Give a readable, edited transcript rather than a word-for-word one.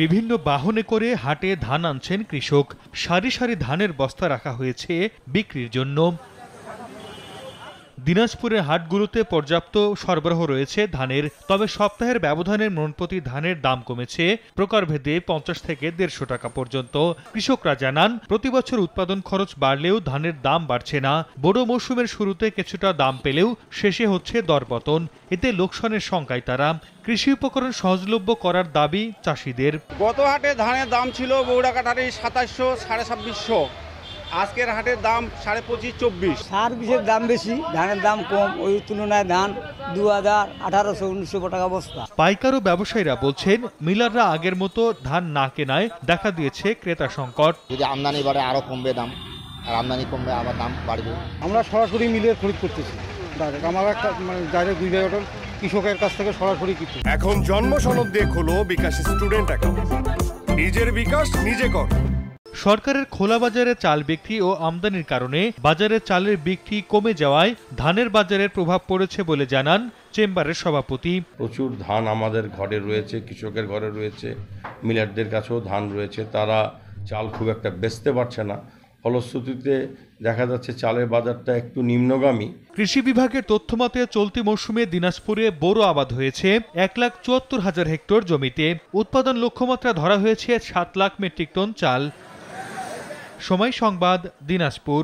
বিভিন্ন বাহনে করে হাটে ধান আনছেন কৃষক। সারি সারি ধানের বস্তা রাখা হয়েছে বিক্রির জন্য। দিনাজপুরের হাটগুলোতে পর্যাপ্ত সরবরাহ রয়েছে ধানের, তবে সপ্তাহের ব্যবধানে মণপ্রতি ধানের দাম কমেছে প্রকারভেদে 50 থেকে 150 টাকা পর্যন্ত। কৃষকরা জানান, প্রতি বছর উৎপাদন খরচ বাড়লেও ধানের দাম বাড়ছে না। বড় মৌসুমের শুরুতে কিছুটা দাম পেলেও শেষে হচ্ছে দরপতন। এতে লোকসানের শঙ্কায় তারা। কৃষি উপকরণ সহজলভ্য করার দাবি চাষিদের। গত হাটে ধানের দাম ছিল বৌড়াকাটারি 2700, 2550। আজকের হাটের দাম 2550-24। সার বিষের দাম বেশি, ধানের দাম কম। ওই তুলনায় ধান 2000, 1800-1900 টাকা বস্তা। পাইকার ও ব্যবসায়ীরা বলছেন, মিলাররা আগের মতো ধান না কেনায় দেখা দিয়েছে ক্রেতা সংকট। যদি আমদানি বাড়ে আরো কমবে দাম, আর আমদানি কমবে আবার দাম বাড়বে। আমরা সরাসরি মিলে খরিদ করতেছি। আমার একটা ডাইরেক্ট 2 জায়গায় কৃষকের কাছ থেকে সরাসরি কিনতে। এখন জন্ম সনদ দিয়ে খোলো বিকাশ স্টুডেন্ট অ্যাকাউন্ট। নিজের বিকাশ নিজে কর। সরকারের খোলা বাজারে চাল বিক্রি ও আমদানির কারণে বাজারে চালের বিক্রি কমে যাওয়ায় ধানের বাজারের প্রভাব পড়েছে বলে জানান চেম্বারের সভাপতি। প্রচুর ধান আমাদের ঘরে রয়েছে, কৃষকের ঘরে রয়েছে, মিলারদের কাছেও ধান রয়েছে, তারা চাল খুব একটা বেচতে পারছে না। ফলশ্রুতিতে দেখা যাচ্ছে চালের বাজারটা একটু নিম্নগামী। কৃষি বিভাগের তথ্য মতে চলতি মৌসুমে দিনাজপুরে বোরো আবাদ হয়েছে 1,74,000 হেক্টর জমিতে। উৎপাদন লক্ষ্যমাত্রা ধরা হয়েছে 7 লাখ মেট্রিক টন চাল। সময় সংবাদ, দিনাজপুর।